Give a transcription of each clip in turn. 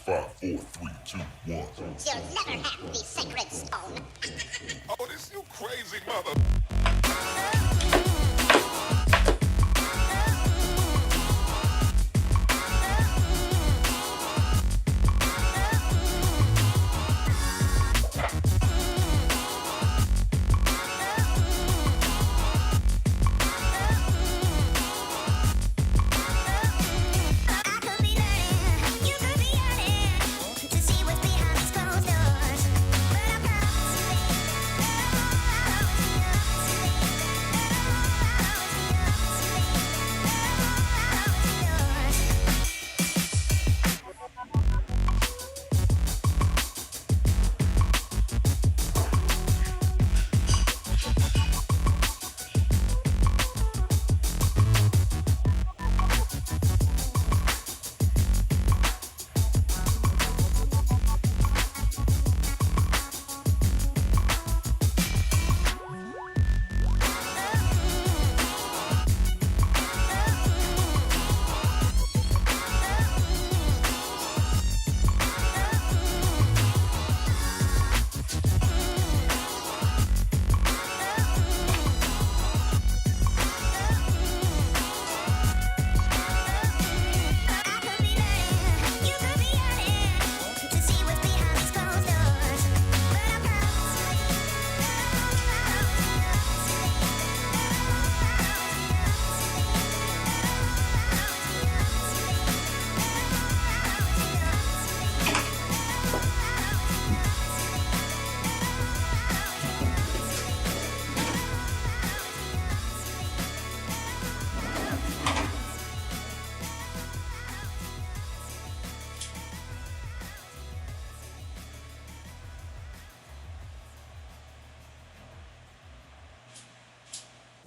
5, 4, 3, 2, 1. You'll never have the sacred stone. Oh, this you crazy mother.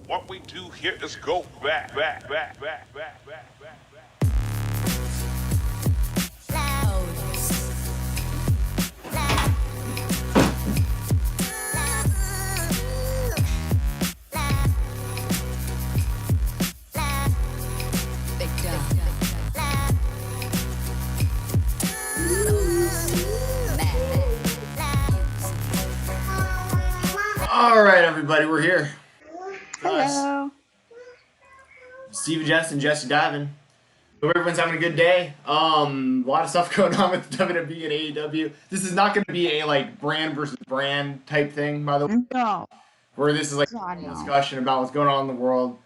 What we do here is go back. All right, everybody, we're here. Hello. Jensen and Jessi Davin. Hope everyone's having a good day. A lot of stuff going on with WWE and AEW. This is not going to be a brand versus brand type thing, by the way. No. Where this is a no. discussion about what's going on in the world.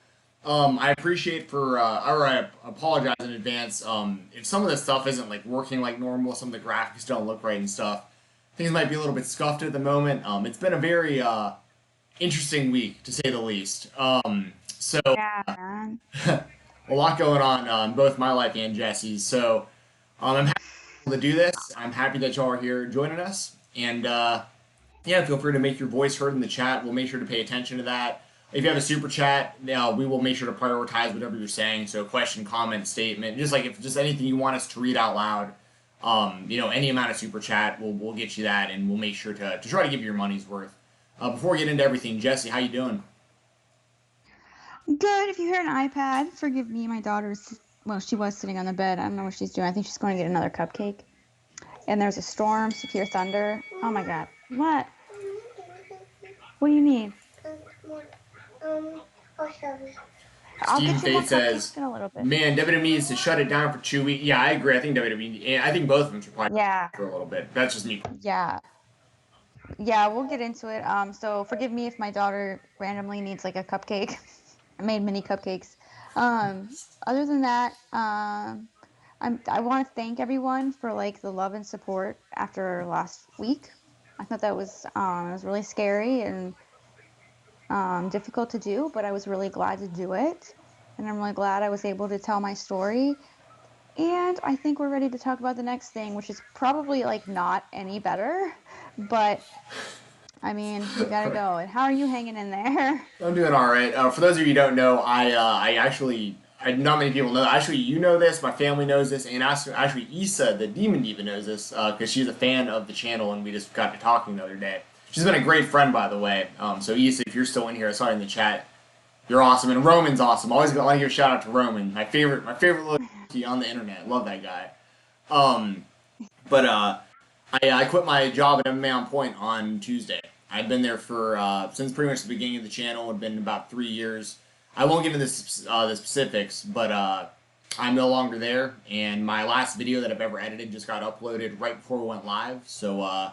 I appreciate I apologize in advance. If some of this stuff isn't working like normal, some of the graphics don't look right and stuff, things might be a little bit scuffed at the moment. It's been a very interesting week, to say the least. Yeah, man. A lot going on both my life and Jessi's. So I'm happy to do this. I'm happy that y'all are here joining us. And feel free to make your voice heard in the chat. We'll make sure to pay attention to that. If you have a super chat, we will make sure to prioritize whatever you're saying. So question, comment, statement, if anything you want us to read out loud. Any amount of super chat, we'll get you that, and we'll make sure to try to give you your money's worth. Before we get into everything, Jessi, how you doing? Good. If you hear an iPad, forgive me. My daughter's, she was sitting on the bed. I don't know what she's doing. I think she's going to get another cupcake. And there's a storm, so if you hear thunder. Oh my God. What? What do you need? Steve Fate says, man, WWE needs to shut it down for 2 weeks. Yeah, I agree. I think I think both of them should probably for a little bit. That's just me. Yeah. Yeah, we'll get into it. So forgive me if my daughter randomly needs a cupcake. I made mini cupcakes. Other than that, I want to thank everyone for the love and support after last week. I thought that it was really scary and difficult to do, but I was really glad to do it. And I'm really glad I was able to tell my story. And I think we're ready to talk about the next thing, which is probably like not any better, but I mean, we gotta go. And how are you hanging in there? I'm doing all right. For those of you who don't know, I actually, not many people know. Actually, you know this. My family knows this, and actually, Issa, the Demon Diva, knows this because she's a fan of the channel, and we just got to talking the other day. She's been a great friend, by the way. So Issa, if you're still in here, I saw you in the chat. You're awesome, and Roman's awesome. Always want to give a shout out to Roman, my favorite little on the internet. Love that guy. But I quit my job at MMA on Point on Tuesday. I've been there for since pretty much the beginning of the channel. It's been about 3 years. I won't get into the specifics, but I'm no longer there. And my last video that I've ever edited just got uploaded right before we went live. So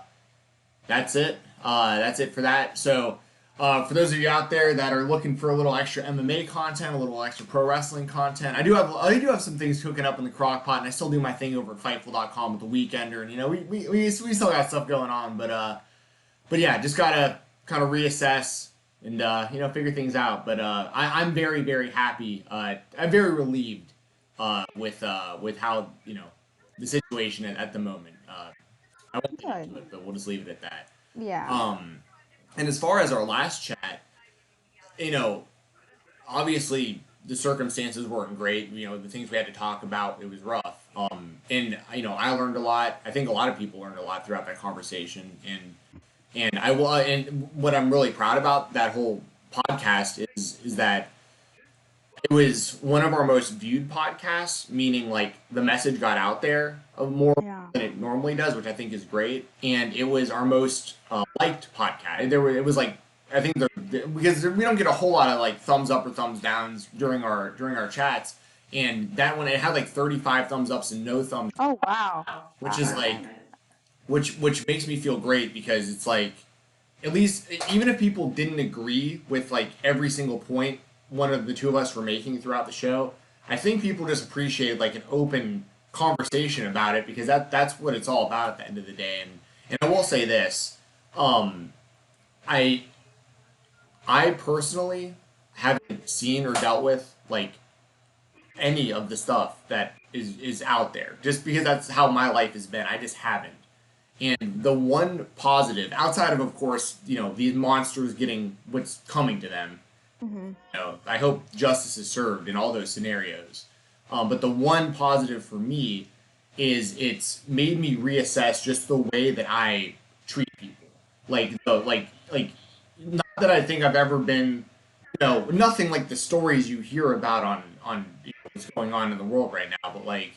that's it. That's it for that. So for those of you out there that are looking for a little extra MMA content, a little extra pro wrestling content, I do have some things cooking up in the crock pot, and I still do my thing over at Fightful.com with the Weekender, and you know we still got stuff going on, but yeah, just gotta kind of reassess and you know, figure things out. But I'm very, very happy. I'm very relieved with how, you know, the situation at the moment. I won't get into it, but we'll just leave it at that. Yeah. And as far as our last chat, you know, obviously the circumstances weren't great. You know, the things we had to talk about, it was rough. And you know, I learned a lot. I think a lot of people learned a lot throughout that conversation. And what I'm really proud about that whole podcast is that it was one of our most viewed podcasts, meaning like the message got out there more Yeah. than it normally does, which I think is great. And it was our most liked podcast. It was like, I think because we don't get a whole lot of like thumbs up or thumbs downs during our chats, and that one, it had like 35 thumbs ups and no thumbs, Oh wow. which is like which makes me feel great, because it's like, at least even if people didn't agree with like every single point one of the two of us were making throughout the show, I think people just appreciated like an open conversation about it, because that's what it's all about at the end of the day. And I will say this, I personally haven't seen or dealt with like any of the stuff that is out there, just because that's how my life has been. I just haven't. And the one positive, outside of course, you know, these monsters getting what's coming to them, you know, I hope justice is served in all those scenarios. But the one positive for me is it's made me reassess just the way that I treat people. Like not that I think I've ever been, you know, nothing like the stories you hear about on you know, what's going on in the world right now, but like,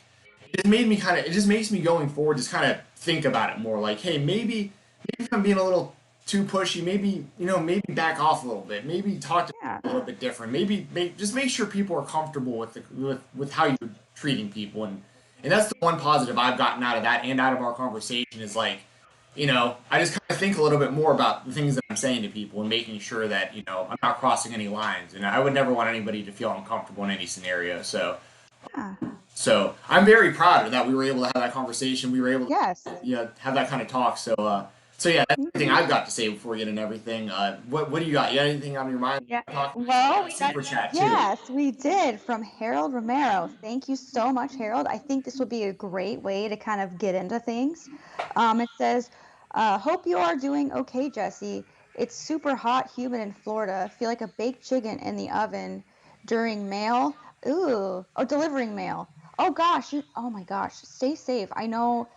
it just makes me going forward just kind of think about it more. Like, hey, maybe if I'm being a little too pushy, maybe, you know, maybe back off a little bit, maybe talk to Yeah. people a little bit different, maybe just make sure people are comfortable with how you're treating people. And that's the one positive I've gotten out of that and out of our conversation, is like, you know, I just kind of think a little bit more about the things that I'm saying to people and making sure that, you know, I'm not crossing any lines, and I would never want anybody to feel uncomfortable in any scenario. Yeah. So I'm very proud of that. We were able to have that conversation. We were able to, Yes. yeah, have that kind of talk. So yeah, that's everything I've got to say before we get into everything. What do you got? You got anything on your mind? Yeah. Talk Well, we got, super chat too. yes, we did, from Harold Romero. Thank you so much, Harold. I think this would be a great way to kind of get into things. It says, hope you are doing okay, Jessi. It's super hot, humid in Florida. Feel like a baked chicken in the oven during mail. Ooh, oh, delivering mail. Oh gosh, oh my gosh, stay safe. I know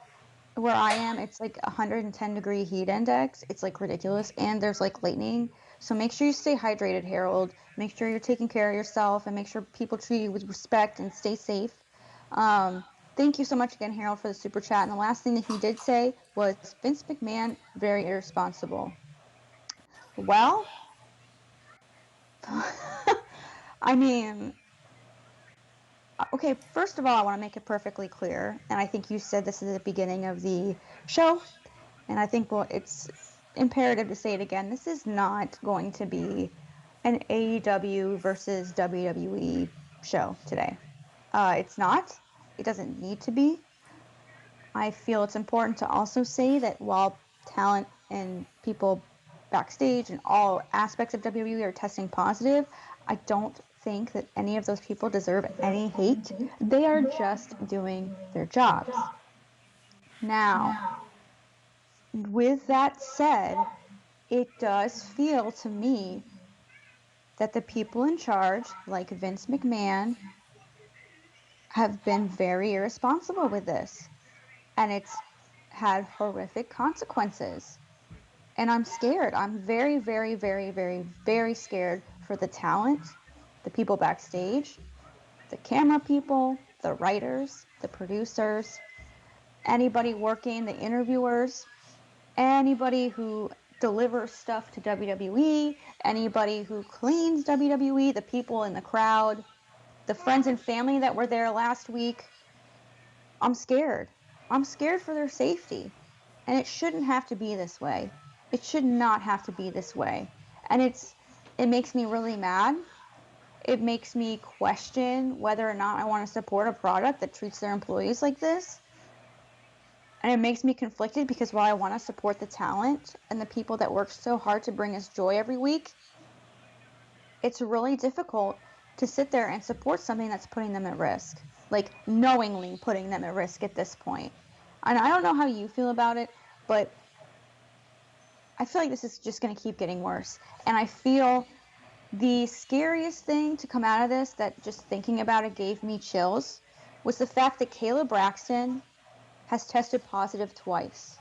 where I am, it's like 110-degree heat index. It's like ridiculous, and there's like lightning. So make sure you stay hydrated, Harold. Make sure you're taking care of yourself, and make sure people treat you with respect, and stay safe. Um, Thank you so much again, Harold, for the super chat. And the last thing that he did say was Vince McMahon, very irresponsible. Well, I mean, okay, first of all, I want to make it perfectly clear, and I think you said this at the beginning of the show, and I think, well, it's imperative to say it again. This is not going to be an AEW versus WWE show today. It's not. It doesn't need to be. I feel it's important to also say that while talent and people backstage and all aspects of WWE are testing positive, I don't think that any of those people deserve any hate. They are just doing their jobs. Now, with that said, it does feel to me that the people in charge, like Vince McMahon, have been very irresponsible with this. And it's had horrific consequences. And I'm scared. I'm very, very, very, very, very scared for the talent, the people backstage, the camera people, the writers, the producers, anybody working, the interviewers, anybody who delivers stuff to WWE, anybody who cleans WWE, the people in the crowd, the friends and family that were there last week. I'm scared. I'm scared for their safety. And it shouldn't have to be this way. It should not have to be this way. And it makes me really mad. It makes me question whether or not I want to support a product that treats their employees like this. And it makes me conflicted because while I want to support the talent and the people that work so hard to bring us joy every week, it's really difficult to sit there and support something that's putting them at risk, like knowingly putting them at risk at this point. And I don't know how you feel about it, but I feel like this is just going to keep getting worse. And I feel the scariest thing to come out of this, that just thinking about it gave me chills, was the fact that Kayla Braxton has tested positive twice.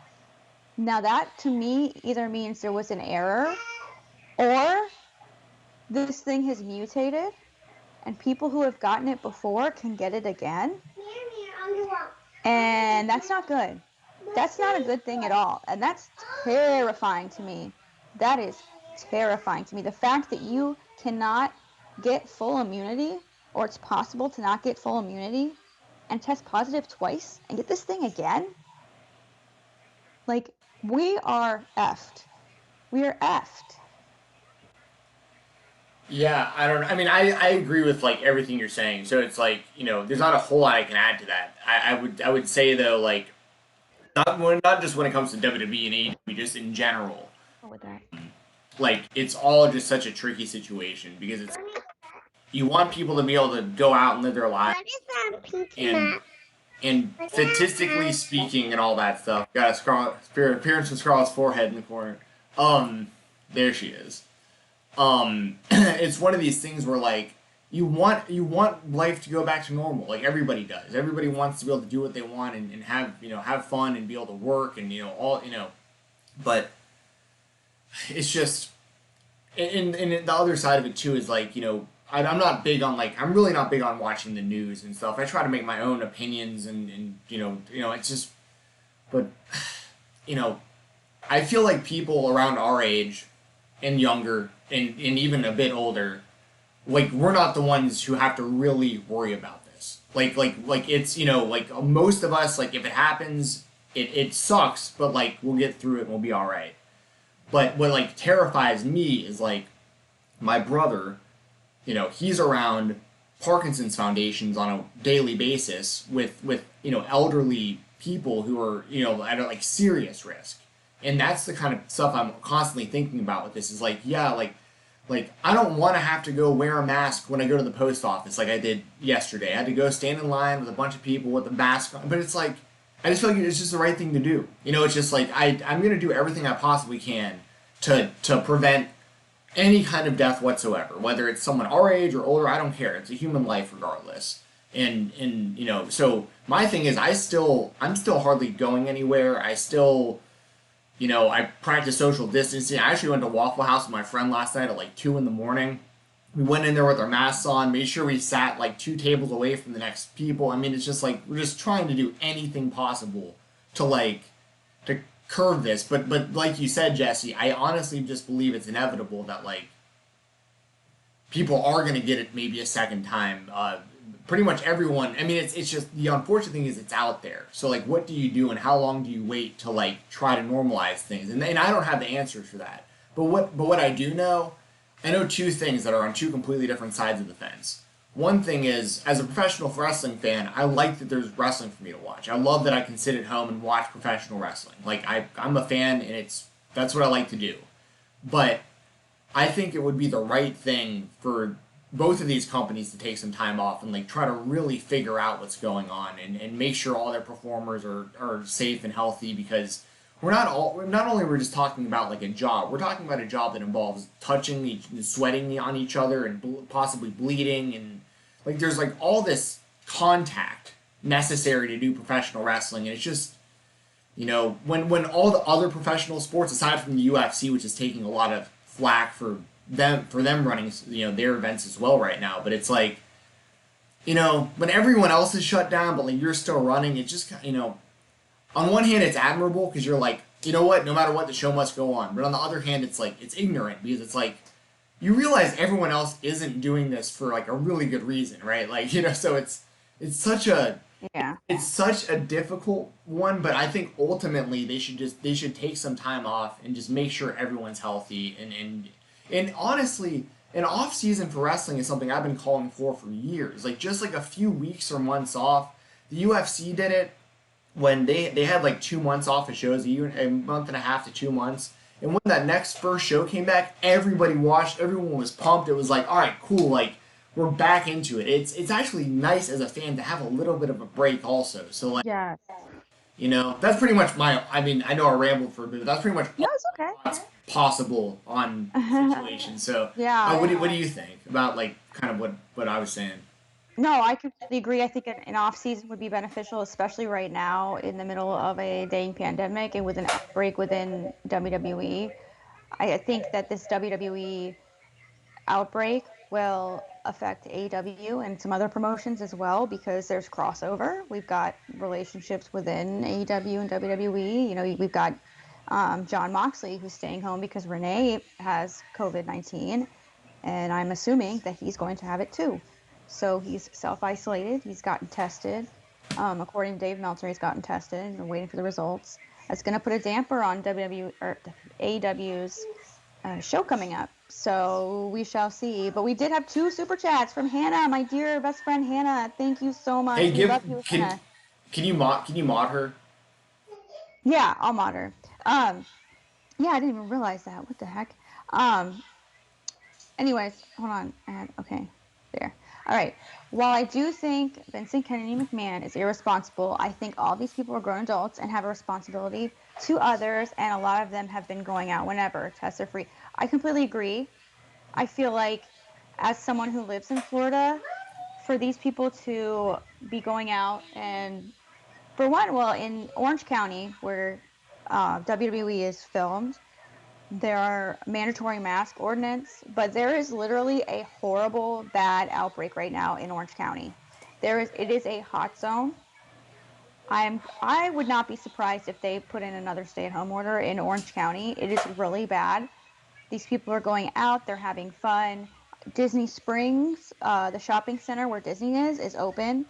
Now that to me either means there was an error or this thing has mutated and people who have gotten it before can get it again. And that's not good. That's not a good thing at all. And that's terrifying to me. That is terrifying to me. The fact that you cannot get full immunity, or it's possible to not get full immunity, and test positive twice and get this thing again? Like, we are effed. We are effed. Yeah, I mean, I agree with like everything you're saying. So it's like, there's not a whole lot I can add to that. I would say though, like, not just when it comes to WWE and AEW, just in general. With that. Like, it's all just such a tricky situation because you want people to be able to go out and live their lives, and statistically speaking and all that stuff. Got a appearance of Scarlett's forehead in the corner. There she is. It's one of these things where like you want life to go back to normal, like everybody does. Everybody wants to be able to do what they want and have fun and be able to work and but it's just, and the other side of it too is like, I'm not big on I'm really not big on watching the news and stuff. I try to make my own opinions and it's just, but I feel like people around our age and younger and even a bit older, like, we're not the ones who have to really worry about this. Like it's, like most of us, like, if it happens, it sucks, but like we'll get through it and we'll be all right. But what like terrifies me is like my brother, he's around Parkinson's foundations on a daily basis with elderly people who are, at like serious risk. And that's the kind of stuff I'm constantly thinking about with this is like, yeah, like I don't want to have to go wear a mask when I go to the post office like I did yesterday. I had to go stand in line with a bunch of people with a mask on, but it's like, I just feel like it's just the right thing to do. It's just like, I'm going to do everything I possibly can to prevent any kind of death whatsoever, whether it's someone our age or older, I don't care. It's a human life regardless. And so my thing is I'm still hardly going anywhere. I still, I practice social distancing. I actually went to Waffle House with my friend last night at like 2 a.m. We went in there with our masks on, made sure we sat like 2 tables away from the next people. I mean, it's just like, we're just trying to do anything possible to curb this. But like you said, Jessi, I honestly just believe it's inevitable that like people are going to get it maybe a second time. Pretty much everyone. I mean, it's just, the unfortunate thing is it's out there. So like, what do you do and how long do you wait to like try to normalize things? And I don't have the answers for that. But what I do know, I know two things that are on two completely different sides of the fence. One thing is, as a professional wrestling fan, I like that there's wrestling for me to watch. I love that I can sit at home and watch professional wrestling. Like, I'm a fan, and that's what I like to do. But I think it would be the right thing for both of these companies to take some time off and like try to really figure out what's going on and make sure all their performers are safe and healthy, because not only we're just talking about like a job, we're talking about a job that involves touching, sweating on each other and possibly bleeding, and like there's like all this contact necessary to do professional wrestling. And it's just, when all the other professional sports, aside from the UFC, which is taking a lot of flack for them running their events as well right now, but it's like, when everyone else is shut down but like you're still running, it just on one hand, it's admirable because you're like, you know what? No matter what, the show must go on. But on the other hand, it's like it's ignorant because it's like you realize everyone else isn't doing this for like a really good reason, right? Like so it's such a Yeah. it's such a difficult one. But I think ultimately they should take some time off and just make sure everyone's healthy and honestly. An off season for wrestling is something I've been calling for years. Like just like a few weeks or months off. The UFC did it when they had like 2 months off of shows, a month and a half to 2 months. And when that next first show came back, everybody watched, everyone was pumped. It was like, all right, cool, like we're back into it. It's actually nice as a fan to have a little bit of a break also. So like Yes. that's pretty much my. I mean, I know I rambled for a bit, but that's pretty much No, it's okay. what's possible on the situation. So Yeah. what do you think about like kind of what I was saying? No, I completely agree. I think an off season would be beneficial, especially right now in the middle of a dang pandemic and with an outbreak within WWE. I think that this WWE outbreak will affect AEW and some other promotions as well because there's crossover. We've got relationships within AEW and WWE. You know, we've got John Moxley who's staying home because Renee has COVID-19, and I'm assuming that he's going to have it too. So he's self-isolated. He's gotten tested. According to Dave Meltzer, he's gotten tested and we're waiting for the results. That's going to put a damper on WWE or AEW's show coming up. So we shall see. But we did have 2 super chats from Hannah, my dear best friend Hannah. Thank you so much. Hey, We love you, Hannah. can you mod her? Yeah, I'll mod her. Yeah, I didn't even realize that. What the heck? Anyways, hold on. Okay, there. All right. While I do think Vincent Kennedy McMahon is irresponsible, I think all these people are grown adults and have a responsibility to others, and a lot of them have been going out whenever tests are free. I completely agree. I feel like, as someone who lives in Florida, for these people to be going out and, for one, well, in Orange County, where WWE is filmed, there are mandatory mask ordinance, but there is literally a horrible, bad outbreak right now in Orange County. It is a hot zone. I would not be surprised if they put in another stay-at-home order in Orange County. It is really bad. These people are going out, they're having fun. Disney Springs, the shopping center where Disney is open.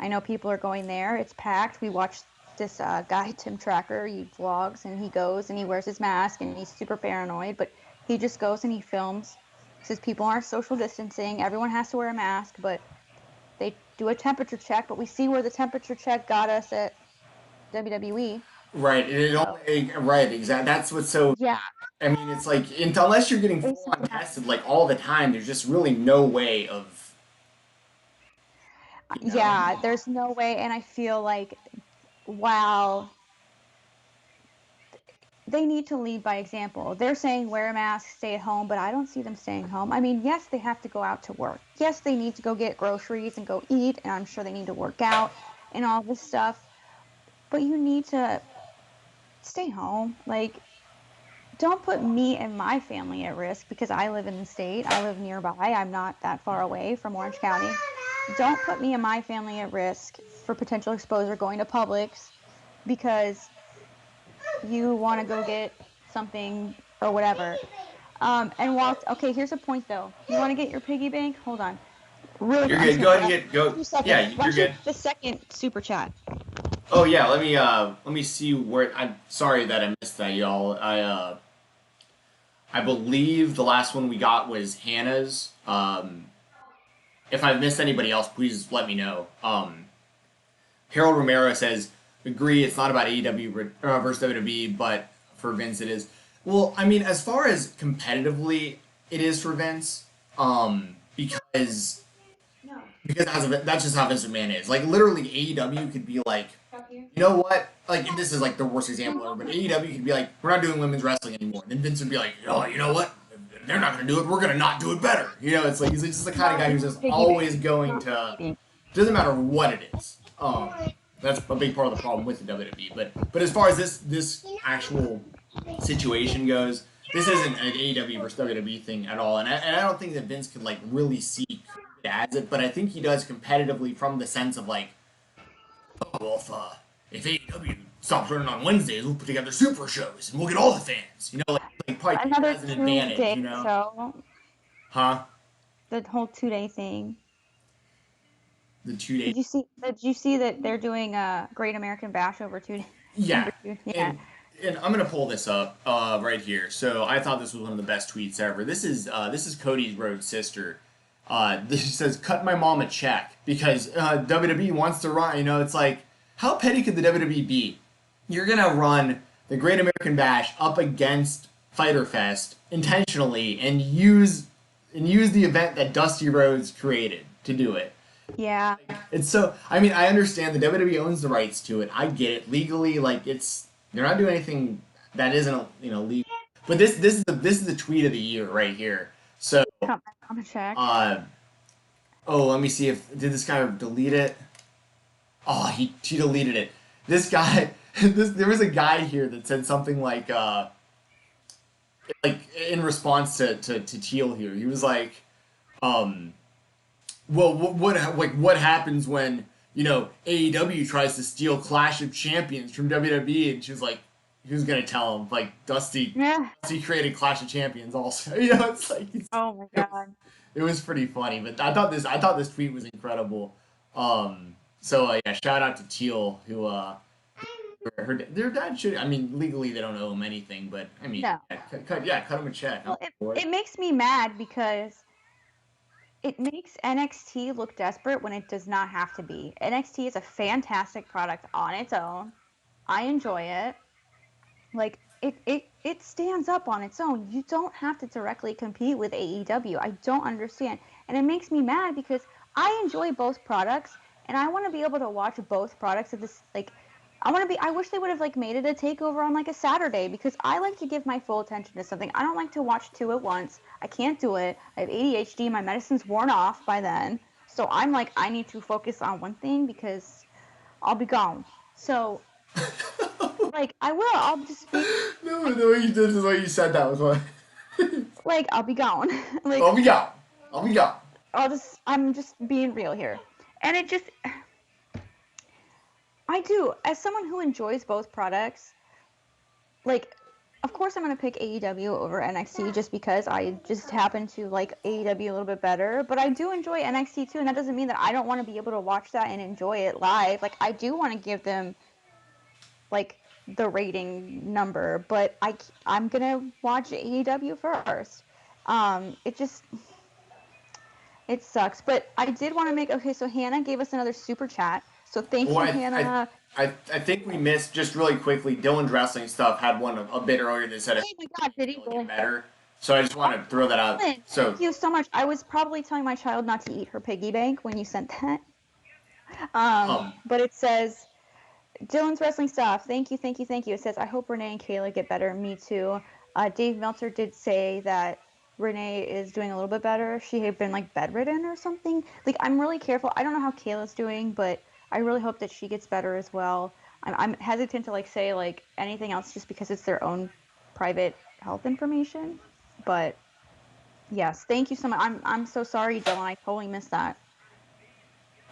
I know people are going there. It's packed. We watched this guy, Tim Tracker, he vlogs and he goes and he wears his mask and he's super paranoid, but he just goes and he films. Says people aren't social distancing. Everyone has to wear a mask, but they do a temperature check. But we see where the temperature check got us at WWE. Right. Right. Exactly. That's what's so. Yeah. I mean, it's like unless you're getting full on tested like all the time, there's just really no way of. Yeah, there's no way, and I feel like while they need to lead by example. They're saying wear a mask, stay at home, but I don't see them staying home. I mean, yes, they have to go out to work. Yes, they need to go get groceries and go eat, and I'm sure they need to work out and all this stuff. But you need to stay home. Like, don't put me and my family at risk because I live in the state. I live nearby. I'm not that far away from Orange County. Don't put me and my family at risk for potential exposure going to Publix because you want to go get something or whatever. And while, okay, here's a point though. You want to get your piggy bank? Hold on. Really, You're good. Go ahead and go. 2 seconds. Yeah, you're good. The second super chat. Oh yeah, let me see where. I'm sorry that I missed that, y'all. I believe the last one we got was Hannah's. If I've missed anybody else, please let me know. Harold Romero says, agree, it's not about AEW versus WWE, but for Vince it is. Well, I mean, as far as competitively, it is for Vince, because that's just how Vince McMahon is. Like, literally, AEW could be like, you know what? Like, this is like the worst example ever, but AEW could be like, we're not doing women's wrestling anymore. And then Vince would be like, oh, you know what? They're not going to do it. We're going to not do it better. You know, it's like he's just the kind of guy who's just always going to. Doesn't matter what it is. That's a big part of the problem with the WWE. But as far as this actual situation goes, this isn't an AEW versus WWE thing at all. And I don't think that Vince could like really see it as it. But I think he does competitively from the sense of like, oh well, if AEW stop running on Wednesdays. We'll put together super shows and we'll get all the fans. Like probably take Another that as an advantage. 2 day show. Huh? The whole 2 day thing. The 2 days. Did you see that they're doing a Great American Bash over 2 days? Yeah. Yeah. And I'm gonna pull this up right here. So I thought this was one of the best tweets ever. This is Cody Rhodes' sister. This says, "Cut my mom a check because WWE wants to run." It's like, how petty could the WWE be? You're gonna run the Great American Bash up against Fyter Fest intentionally and use the event that Dusty Rhodes created to do it. Yeah. It's so. I mean, I understand the WWE owns the rights to it. I get it legally. Like they're not doing anything that isn't legal. But this is the tweet of the year right here. So I'm gonna check. let me see did this guy delete it? Oh, he deleted it. This guy. There was a guy here that said something like in response to Teal here. He was like, well, what happens when AEW tries to steal Clash of Champions from WWE? And she was like, who's gonna tell him? Like Dusty created Clash of Champions also. It's like oh my god, it was pretty funny. But I thought this tweet was incredible. So yeah, shout out to Teal who their dad should. I mean, legally they don't owe him anything, but I mean, no. cut him a check. Well, it makes me mad because it makes NXT look desperate when it does not have to be. NXT is a fantastic product on its own. I enjoy it. Like it stands up on its own. You don't have to directly compete with AEW. I don't understand. And it makes me mad because I enjoy both products and I want to be able to watch both products at this I wish they would have made it a takeover on a Saturday because I like to give my full attention to something. I don't like to watch two at once. I can't do it. I have ADHD. My medicine's worn off by then. So I'm I need to focus on one thing because I'll be gone. So I will. I'll just be. No, the way you did the way you said that was what. I'll be gone. I'll be gone. I'm just being real here. And it just. I do. As someone who enjoys both products, of course I'm going to pick AEW over NXT just because I just happen to like AEW a little bit better. But I do enjoy NXT too, and that doesn't mean that I don't want to be able to watch that and enjoy it live. I do want to give them, the rating number, but I'm going to watch AEW first. It sucks. But I did want to okay, so Hannah gave us another super chat. So thank you, Hannah. I think we missed just really quickly. Dylan's wrestling stuff had one a bit earlier that said oh my god, did he get better? So I just want to throw that out. So thank you so much. I was probably telling my child not to eat her piggy bank when you sent that. But it says Dylan's wrestling stuff. Thank you. It says I hope Renee and Kayla get better. Me too. Dave Meltzer did say that Renee is doing a little bit better. She had been bedridden or something. I'm really careful. I don't know how Kayla's doing, but I really hope that she gets better as well. I'm hesitant to say anything else just because it's their own private health information. But yes, thank you so much. I'm so sorry, Dylan. I totally missed that.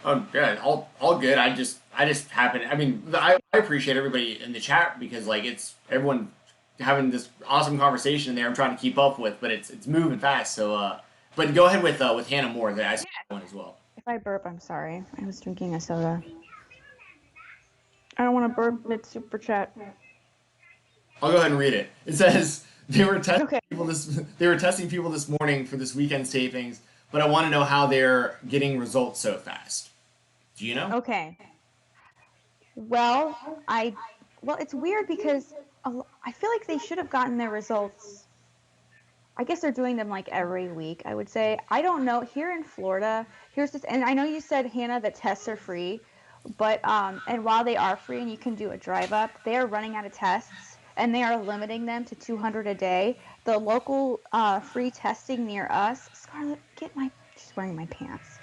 Yeah, all good. I just happen. I mean, I appreciate everybody in the chat because it's everyone having this awesome conversation there. I'm trying to keep up with, but it's moving fast. So, but go ahead with Hannah Moore. I see one as well. If I burp, I'm sorry. I was drinking a soda. I don't want to burp mid super chat. I'll go ahead and read it. It says they were testing people this morning for this weekend's tapings, but I want to know how they're getting results so fast. Do you know? Okay. Well, it's weird because I feel like they should have gotten their results. I guess they're doing them every week, I would say. I don't know. Here in Florida, and I know you said, Hannah, that tests are free, but and while they are free and you can do a drive up, they are running out of tests and they are limiting them to 200 a day. The local free testing near us, Scarlett, she's wearing my pants.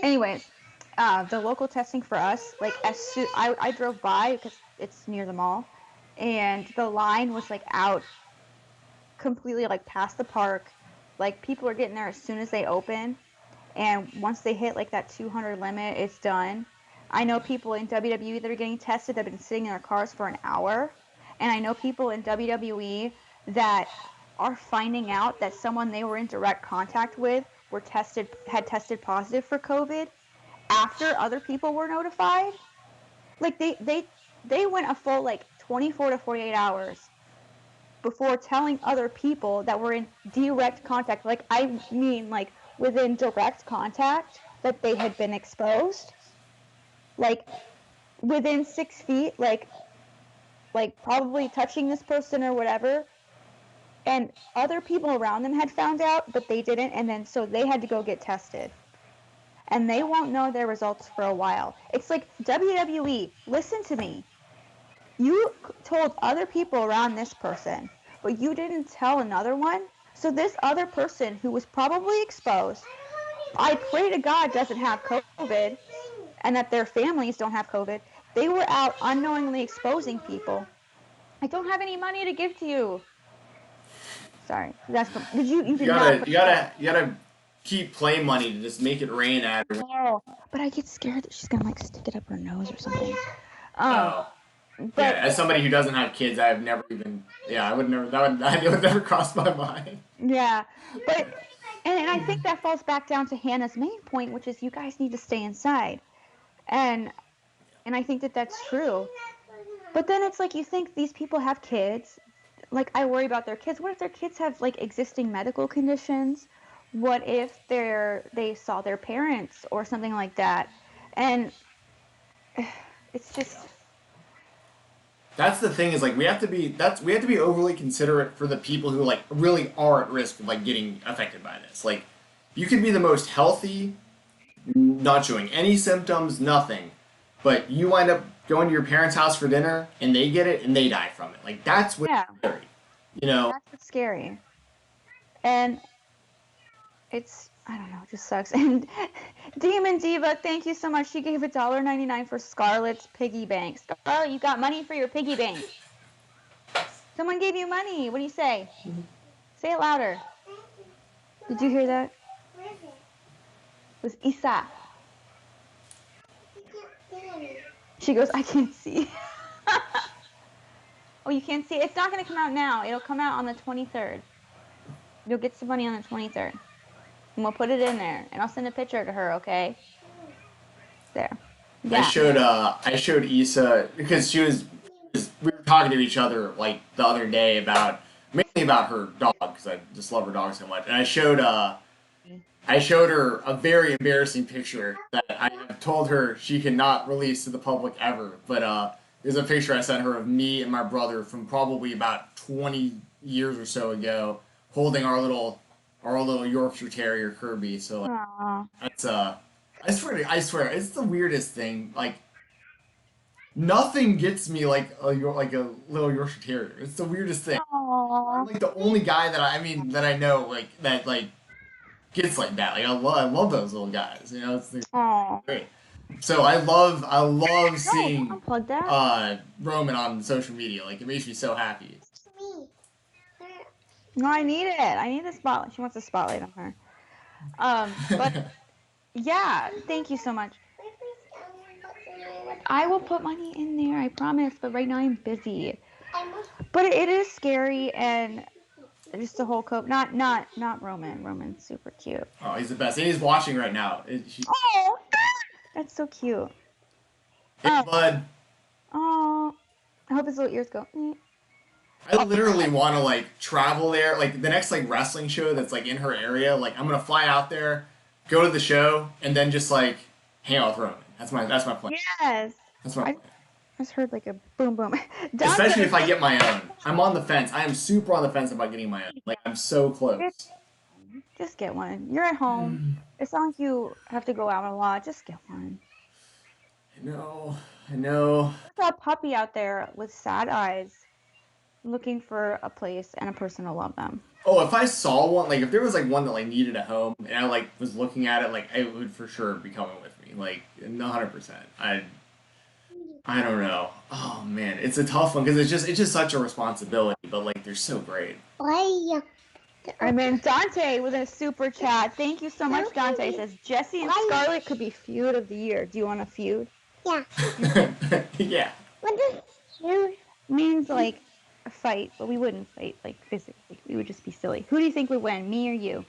Anyways, the local testing for us, I drove by because it's near the mall. And the line was out completely past the park. People are getting there as soon as they open. And once they hit that 200 limit, it's done. I know people in WWE that are getting tested that have been sitting in their cars for an hour. And I know people in WWE that are finding out that someone they were in direct contact with had tested positive for COVID after other people were notified. Like they went a full like 24 to 48 hours before telling other people that were in direct contact. Like I mean like within direct contact that they had been exposed. Like within 6 feet, like probably touching this person or whatever. And other people around them had found out, but they didn't, and then so they had to go get tested. And they won't know their results for a while. It's like WWE, listen to me. You told other people around this person, but you didn't tell another one. So this other person who was probably exposed, I pray to God doesn't have COVID and that their families don't have COVID. They were out unknowingly exposing people. I don't have any money to give to you. Sorry. Did you did not. You gotta keep play money to just make it rain at her. Oh, but I get scared that she's gonna like stick it up her nose or something. Oh. But Yeah, as somebody who doesn't have kids, I have never even. Yeah, I would never. That would never cross my mind. yeah, but and I think that falls back down to Hannah's main point, which is you guys need to stay inside, and I think that that's true. But then it's like you think these people have kids. Like I worry about their kids. What if their kids have like existing medical conditions? What if they saw their parents or something like that? And it's just. That's the thing is like we have to be overly considerate for the people who like really are at risk of like getting affected by this. Like you could be the most healthy, not showing any symptoms, nothing, but you wind up going to your parents' house for dinner and they get it and they die from it. Like that's what's scary. You know? That's what's scary. And it's, I don't know, it just sucks. And Demon Diva, thank you so much. She gave $1.99 for Scarlett's piggy bank. Scarlett, you got money for your piggy bank. Someone gave you money. What do you say? Say it louder. Did you hear that? It was Isa. She goes, I can't see. Oh, you can't see? It's not going to come out now. It'll come out on the 23rd. You'll get some money on the 23rd. And we'll put it in there. And I'll send a picture to her, okay? There. Yeah. I showed Issa because we were talking to each other like the other day mainly about her dog because I just love her dog so much. And I showed her a very embarrassing picture that I have told her she cannot release to the public ever. But there's a picture I sent her of me and my brother from probably about 20 years or so ago holding our little Yorkshire Terrier Kirby. So like, that's I swear it's the weirdest thing. Like nothing gets me like a little Yorkshire Terrier. It's the weirdest thing. I'm like the only guy that I know like that like gets like that. Like I love those little guys. You know, it's great. So I love seeing Roman on social media. Like it makes me so happy. No, I need it. I need the spotlight. She wants a spotlight on her. But yeah, thank you so much. I will put money in there, I promise. But right now I'm busy. But it is scary and just the whole not Roman. Roman's super cute. Oh, he's the best. And he's watching right now. Oh, that's so cute. Hey, bud. Oh, I hope his little ears go. I literally want to like travel there. Like the next like wrestling show that's like in her area. Like I'm gonna fly out there, go to the show, and then just like hang out with Roman. That's my plan. Yes. That's my plan. I just heard like a boom boom. Especially if I get my own. I'm on the fence. I am super on the fence about getting my own. Like I'm so close. Just get one. You're at home. It's not like you have to go out a lot. Just get one. I know. There's a puppy out there with sad eyes, looking for a place and a person to love them. Oh, if I saw one, like if there was like one that like needed a home, and I like was looking at it, like it would for sure be coming with me, like 100%. I don't know. Oh man, it's a tough one because it's just such a responsibility, but like they're so great. And then Dante with a super chat. Thank you so much, Dante. Says Jessi and Scarlett could be feud of the year. Do you want a feud? Yeah. Yeah. What does choose? Means like a fight, but we wouldn't fight like physically. We would just be silly. Who do you think would win, me or you?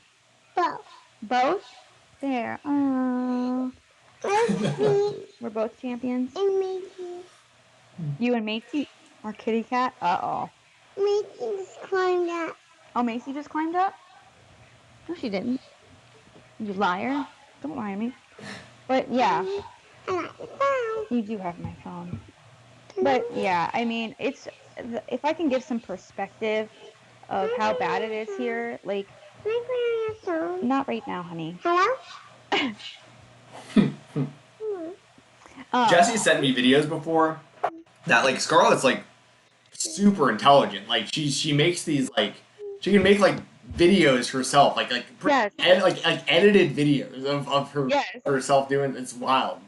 Both. Both? There. Me We're both champions. and Macy. You and Macy? Our kitty cat? Uh-oh. Macy just climbed up. Oh, Macy just climbed up? No, she didn't. You liar. Don't lie to me. But yeah, I got the phone. you do have my phone. But yeah, I mean, it's if I can give some perspective of how bad it is here, like Can I put on your phone? not right now, honey. Hello? Jessi sent me videos before that like Scarlett's like super intelligent. Like she makes these like she can make like videos herself, Yes. like edited videos of her Yes. herself doing. It's wild.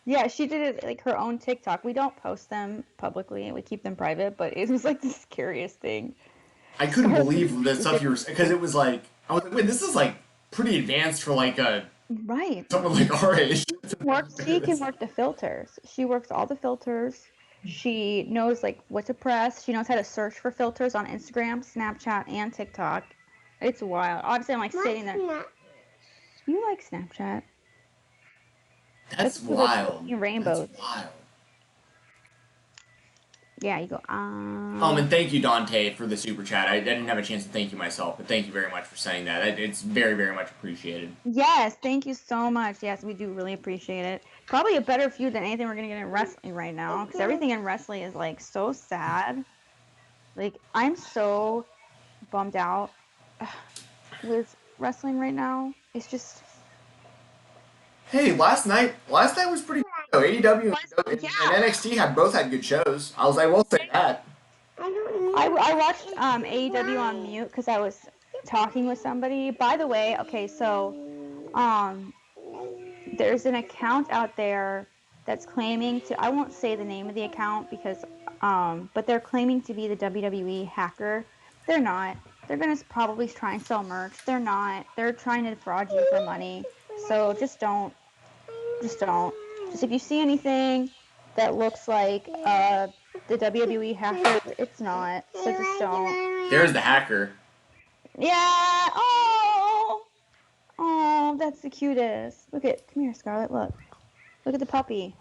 Yeah, she did it like her own TikTok. We don't post them publicly; we keep them private. But it was like the scariest thing. I couldn't believe the stuff you were because it was like I was like, wait, this is like pretty advanced for like a Right. someone like our age. She can work the filters. She works all the filters. She knows like what to press. She knows how to search for filters on Instagram, Snapchat, and TikTok. It's wild. Obviously, I'm like sitting there. You like Snapchat? That's what, like, wild. rainbows. That's wild. Yeah, you go. And thank you, Dante, for the super chat. I didn't have a chance to thank you myself, but thank you very much for saying that. It's very, very much appreciated. Yes, thank you so much. Yes, we do really appreciate it. Probably a better feud than anything we're gonna get in wrestling right now, because everything in wrestling is like so sad. Like I'm so bummed out with wrestling right now. It's just Hey, last night was pretty good. AEW and NXT both had good shows. I will say that. I watched AEW on mute because I was talking with somebody. By the way, okay, so there's an account out there that's claiming to, I won't say the name of the account because but they're claiming to be the WWE hacker. They're not. They're gonna probably try and sell merch. They're not. They're trying to defraud you for money. So just don't. Just if you see anything that looks like the WWE hacker, it's not. So just don't. There's the hacker. Yeah. Oh, that's the cutest. Come here, Scarlett. Look at the puppy.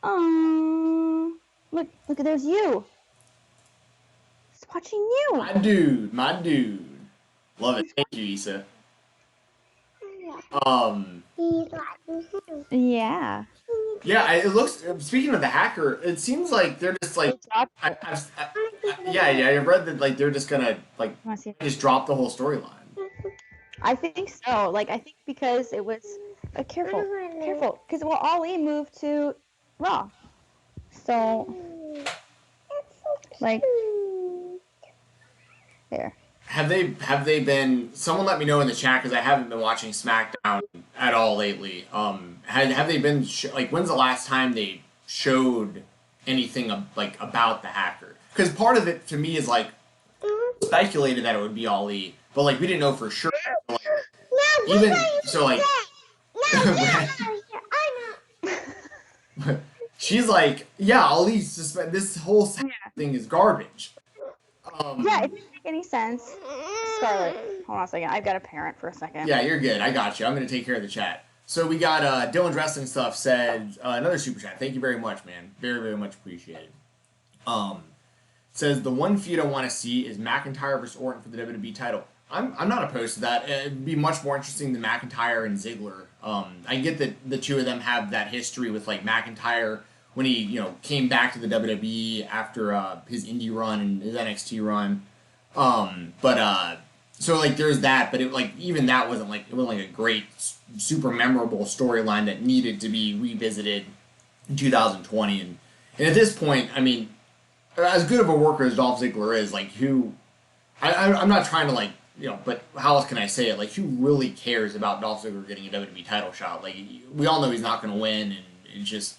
Oh, look, there's you. It's watching you. My dude. Love it. Thank you, Issa. Yeah. Yeah, it looks. Speaking of the hacker, it seems like they're just like. I read that like they're just gonna like just drop the whole storyline. I think so. Like I think because it was careful, because Ali moved to Raw, so like there. Have they been? Someone let me know in the chat because I haven't been watching SmackDown at all lately. Have they been like? When's the last time they showed anything like about the hacker? Because part of it to me is like speculated that it would be Ali, but like we didn't know for sure. Like, even so, like she's like, yeah, Ali's just this whole thing is garbage. Yeah, it didn't make any sense. Scarlett, hold on a second. I've got a parent for a second. Yeah, you're good. I got you. I'm going to take care of the chat. So we got Dylan's Wrestling Stuff said, another super chat. Thank you very much, man. Very, very much appreciated. Says, the one feud I want to see is McIntyre versus Orton for the WWE title. I'm not opposed to that. It'd be much more interesting than McIntyre and Ziggler. I get that the two of them have that history with like McIntyre when he, came back to the WWE after his indie run and his NXT run. So like there's that, but even that wasn't like a great, super memorable storyline that needed to be revisited in 2020. And at this point, I mean, as good of a worker as Dolph Ziggler is, like I'm not trying to but how else can I say it? Like who really cares about Dolph Ziggler getting a WWE title shot? Like we all know he's not going to win, and it just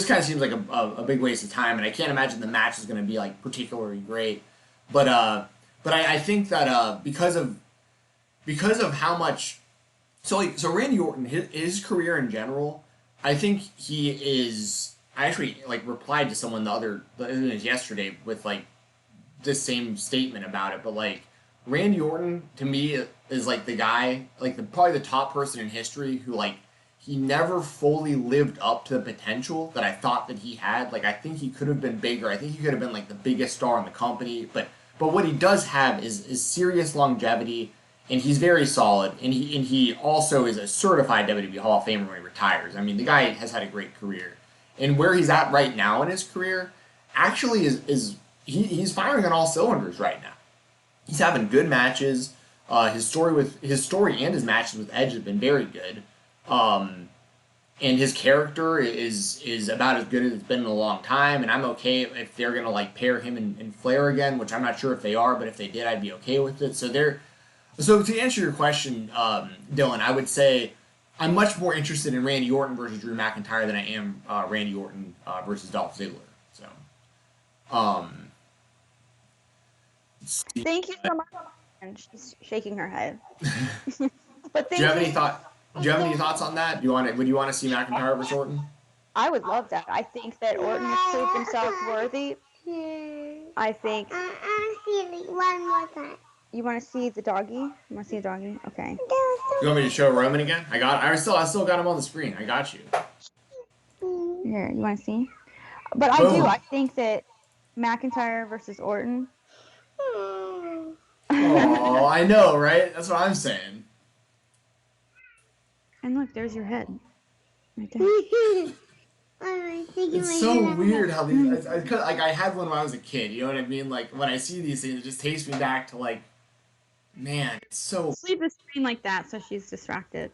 kind of seems like a big waste of time, and I can't imagine the match is going to be like particularly great. But I think that because of how much So Randy Orton, his career in general, I think he is. I actually like replied to someone yesterday with like this same statement about it, but like Randy Orton to me is like the guy, like probably the top person in history who like he never fully lived up to the potential that I thought that he had. Like I think he could have been bigger. I think he could have been like the biggest star in the company, but what he does have is serious longevity, and he's very solid. And he also is a certified WWE Hall of Famer when he retires. I mean, the guy has had a great career, and where he's at right now in his career, actually he's firing on all cylinders right now. He's having good matches. His story and his matches with Edge have been very good. Um, and his character is about as good as it's been in a long time. And I'm okay if they're gonna like pair him and Flair again, which I'm not sure if they are, but if they did, I'd be okay with it. So to answer your question, Dylan, I would say I'm much more interested in Randy Orton versus Drew McIntyre than I am Randy Orton versus Dolph Ziggler. So, Thank you so much. And she's shaking her head. But do you have thank any you. thought? Do you have any thoughts on that? Would you want to see McIntyre versus Orton? I would love that. I think that Orton has proved himself worthy. I think. I see it one more time. You want to see the doggy? You want to see the doggy? Okay. You want me to show Roman again? I still got him on the screen. I got you. Here, you want to see? But I Boom. do. I think that McIntyre versus Orton. Oh, I know, right? That's what I'm saying. And look, there's your head. Right there. It's so weird how these. I had one when I was a kid. You know what I mean? Like when I see these things, it just takes me back to like, man, it's so. Leave the screen like that so she's distracted.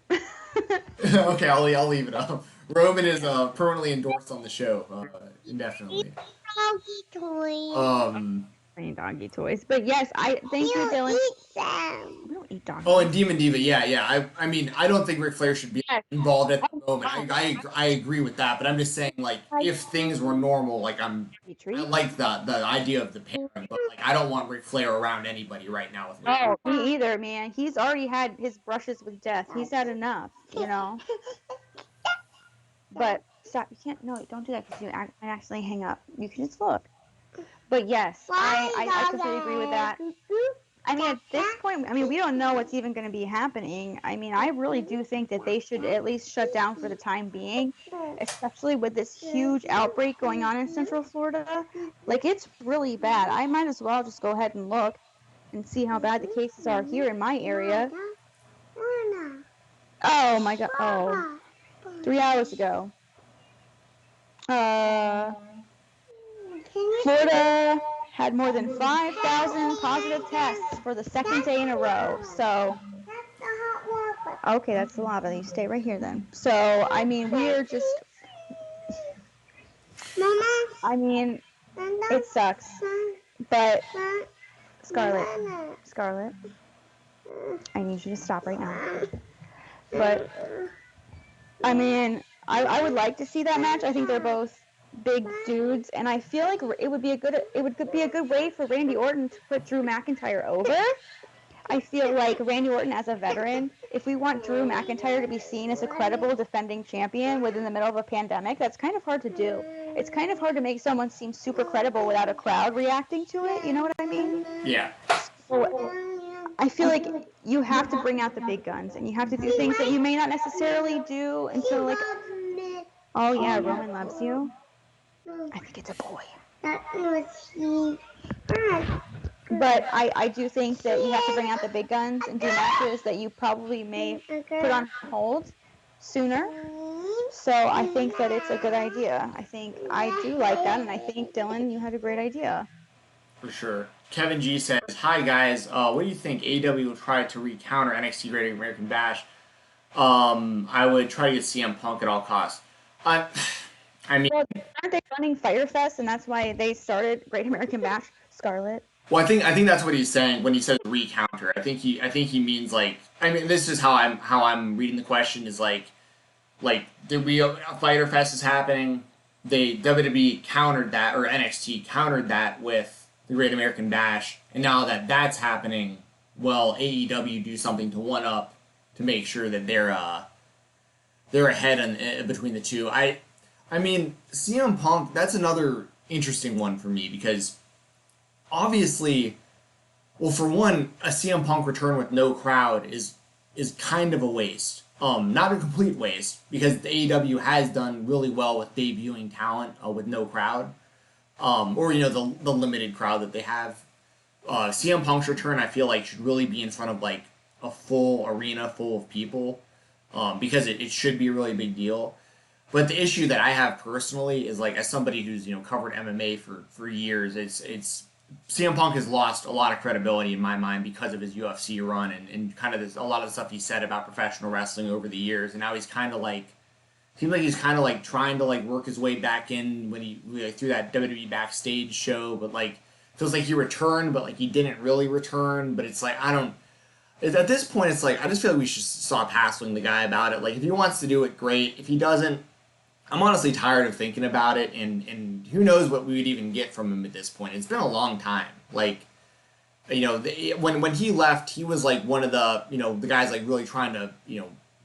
Okay, I'll leave it up. Roman is permanently endorsed on the show, indefinitely. Doggy toys. Doggy toys. But yes, thank you, Dylan. Eat them. We don't eat doggy Oh, and Demon Diva, yeah. I mean, I don't think Ric Flair should be involved at the moment. I agree with that, but I'm just saying, like, if things were normal, like I like the idea of the pairing, but like I don't want Ric Flair around anybody right now with me. Oh, me either, man. He's already had his brushes with death. He's had enough, you know. But stop! You can't. No, don't do that because you might actually hang up. You can just look. But yes, I completely agree with that. I mean, at this point, we don't know what's even going to be happening. I mean, I really do think that they should at least shut down for the time being, especially with this huge outbreak going on in Central Florida. Like, it's really bad. I might as well just go ahead and look and see how bad the cases are here in my area. Oh, my God. Oh, 3 hours ago. Florida had more than 5,000 positive tests for the second day in a row. So, okay, that's the lava. You stay right here then. So, I mean, we're just, I mean, it sucks. But, Scarlett, I need you to stop right now. But, I mean, I would like to see that match. I think they're both big dudes, and I feel like it would be a good way for Randy Orton to put Drew McIntyre over. I feel like Randy Orton as a veteran, if we want Drew McIntyre to be seen as a credible defending champion within the middle of a pandemic, that's kind of hard to do. It's kind of hard to make someone seem super credible without a crowd reacting to it, you know what I mean? Yeah. So I feel like you have to bring out the big guns, and you have to do things that you may not necessarily do until like, oh yeah, Roman loves you. I think it's a boy. But I do think that you have to bring out the big guns and do matches that you probably may put on hold sooner. So I think that it's a good idea. I do like that, and I think, Dylan, you had a great idea. For sure. Kevin G says, "Hi guys, what do you think AEW will try to recounter NXT Great American Bash? I would try to get CM Punk at all costs." I mean, well, aren't they running Fyre Fest, and that's why they started Great American Bash, Scarlett? Well, I think that's what he's saying when he says recounter. I think he means like, I mean, this is how I'm reading the question is like the Fyre Fest is happening. They WWE countered that, or NXT countered that with the Great American Bash, and now that that's happening, well, AEW do something to one up to make sure that they're ahead between the two. I mean, CM Punk, that's another interesting one for me because obviously, well, for one, a CM Punk return with no crowd is kind of a waste. Not a complete waste because the AEW has done really well with debuting talent with no crowd, or the limited crowd that they have. CM Punk's return, I feel like, should really be in front of like a full arena full of people, because it should be a really big deal. But the issue that I have personally is like as somebody who's covered MMA for years, it's CM Punk has lost a lot of credibility in my mind because of his UFC run and kind of a lot of the stuff he said about professional wrestling over the years, and now he's kind of like seems like he's kind of like trying to like work his way back in when he like, through that WWE backstage show, but like feels like he returned, but like he didn't really return. But it's like I don't. At this point, it's like I just feel like we should stop hassling the guy about it. Like if he wants to do it, great. If he doesn't, I'm honestly tired of thinking about it, and who knows what we would even get from him at this point. It's been a long time. Like, when he left, he was like one of the guys like really trying to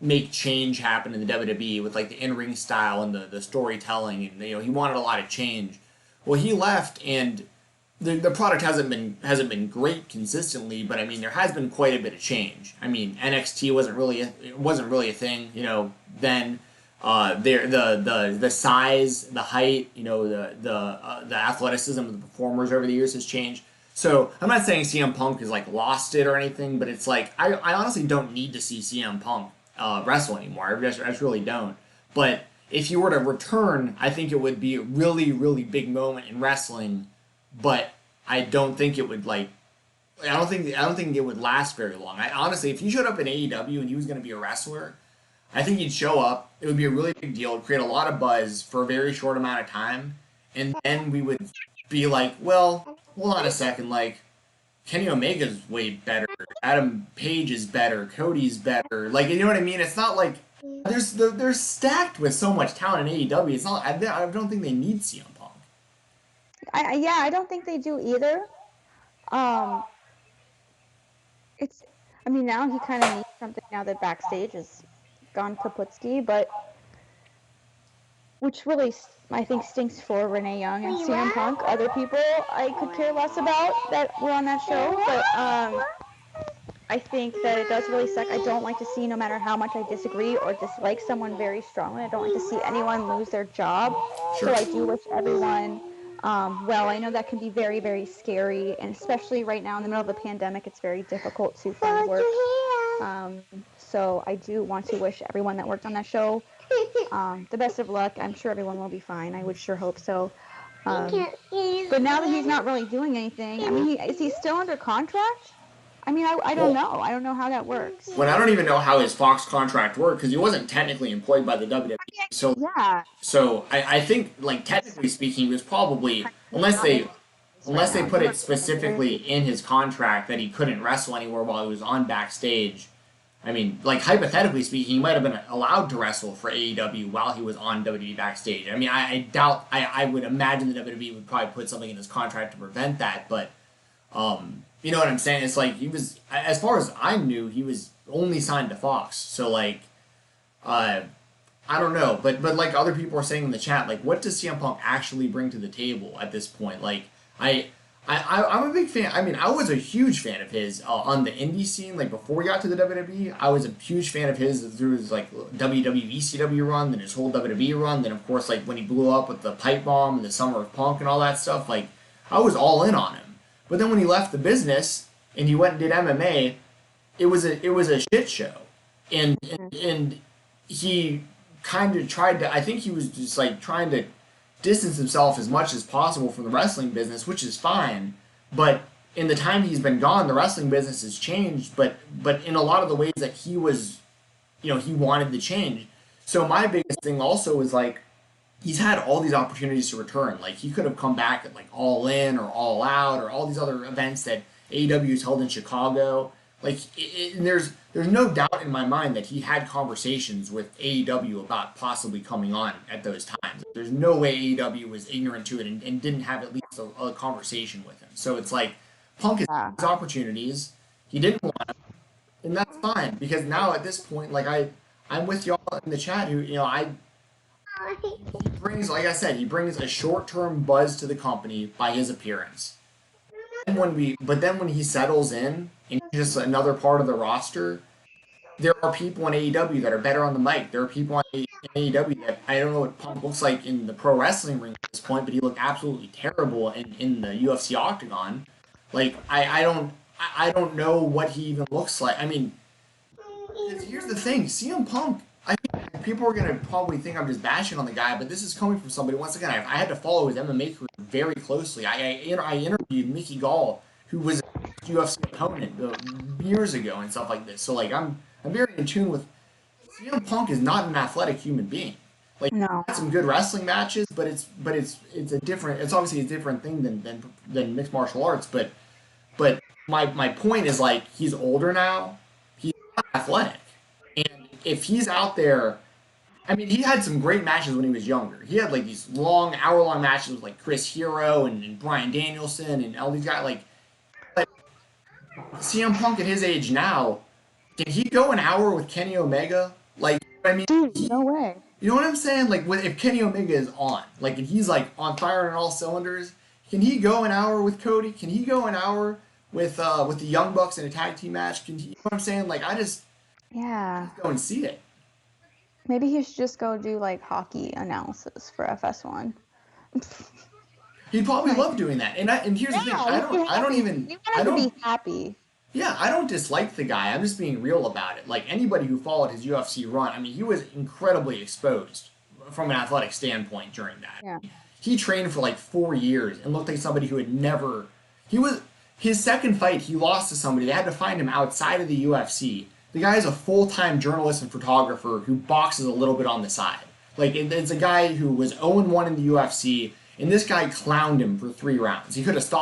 make change happen in the WWE with like the in-ring style and the storytelling, and he wanted a lot of change. Well, he left, and the product hasn't been great consistently, but I mean there has been quite a bit of change. I mean NXT wasn't really a thing, then. The size, the height, the athleticism of the performers over the years has changed. So I'm not saying CM Punk has like lost it or anything, but it's like I honestly don't need to see CM Punk wrestle anymore. I just really don't. But if you were to return, I think it would be a really, really big moment in wrestling. But I don't think it would like. I don't think it would last very long. Honestly, if he showed up in AEW and he was going to be a wrestler, I think he'd show up. It would be a really big deal. It would create a lot of buzz for a very short amount of time. And then we would be like, well, hold on a second. Like, Kenny Omega's way better. Adam Page is better. Cody's better. Like, you know what I mean? It's not like they're stacked with so much talent in AEW. It's not. I don't think they need CM Punk. I don't think they do either. I mean, now he kind of needs something now that backstage is gone Kaputski, but which really I think stinks for Renee Young and CM Punk. Other people I could care less about that were on that show, but I think that it does really suck. I don't like to see, no matter how much I disagree or dislike someone very strongly, I don't like to see anyone lose their job. Sure. So I do wish everyone well. I know that can be very, very scary, and especially right now in the middle of the pandemic, it's very difficult to find work. So I do want to wish everyone that worked on that show the best of luck. I'm sure everyone will be fine. I would sure hope so. But now that he's not really doing anything, I mean, is he still under contract? I mean, I don't know. I don't know how that works. Well, I don't even know how his Fox contract worked because he wasn't technically employed by the WWE. So yeah. So I think, like technically speaking, he was probably unless they put it specifically in his contract that he couldn't wrestle anywhere while he was on backstage. I mean, like hypothetically speaking, he might have been allowed to wrestle for AEW while he was on WWE backstage. I mean, I doubt. I would imagine the WWE would probably put something in his contract to prevent that, but. You know what I'm saying? It's like he was, as far as I knew, he was only signed to Fox. So like, I don't know, but like other people are saying in the chat, like, what does CM Punk actually bring to the table at this point? Like, I'm a big fan. I mean, I was a huge fan of his on the indie scene. Like before he got to the WWE, I was a huge fan of his through his like WWE ECW run, then his whole WWE run, then of course like when he blew up with the pipe bomb and the Summer of Punk and all that stuff. Like, I was all in on him. But then when he left the business and he went and did MMA, it was a shit show, and he kind of tried to. I think he was just like trying to distance himself as much as possible from the wrestling business, which is fine. But in the time he's been gone, the wrestling business has changed. But in a lot of the ways that he was, he wanted to change. So my biggest thing also is like. He's had all these opportunities to return. Like, he could have come back at, like, All In or All Out or all these other events that AEW has held in Chicago. Like, there's no doubt in my mind that he had conversations with AEW about possibly coming on at those times. There's no way AEW was ignorant to it and didn't have at least a conversation with him. So it's like, Punk has opportunities. He didn't want them. and that's fine because now at this point, like I'm with y'all in the chat who he brings, like I said, he brings a short-term buzz to the company by his appearance. But then when he settles in and he's just another part of the roster, there are people in AEW that are better on the mic. There are people in AEW that I don't know what Punk looks like in the pro wrestling ring at this point, but he looked absolutely terrible in the UFC octagon. Like I don't know what he even looks like. I mean, here's the thing, CM Punk. I think people are gonna probably think I'm just bashing on the guy, but this is coming from somebody. Once again, I had to follow his MMA career very closely. I interviewed Mickey Gall, who was a UFC opponent years ago and stuff like this. So like I'm very in tune with. CM Punk is not an athletic human being. Like No. he had some good wrestling matches, but it's a different. It's obviously a different thing than mixed martial arts. But my point is like he's older now. He's not athletic, and if he's out there, I mean, he had some great matches when he was younger. He had like these long, hour-long matches with like Chris Hero and Bryan Danielson and all these guys. Like CM Punk at his age now, can he go an hour with Kenny Omega? Like, I mean, Dude, no way. you know what I'm saying? Like, if Kenny Omega is on, like, and he's like on fire on all cylinders, can he go an hour with Cody? Can he go an hour with the Young Bucks in a tag team match? Can he? You know what I'm saying? Like, I just go and see it. Maybe he should just go do like hockey analysis for FS1. He'd probably love doing that. And here's the thing, I don't be happy. Yeah, I don't dislike the guy. I'm just being real about it. Like anybody who followed his UFC run, I mean, he was incredibly exposed from an athletic standpoint during that. Yeah. He trained for like 4 years and looked like somebody who had never. His second fight, he lost to somebody. They had to find him outside of the UFC. The guy is a full-time journalist and photographer who boxes a little bit on the side. Like, it's a guy who was 0-1 in the UFC, and this guy clowned him for 3 rounds. He could have stopped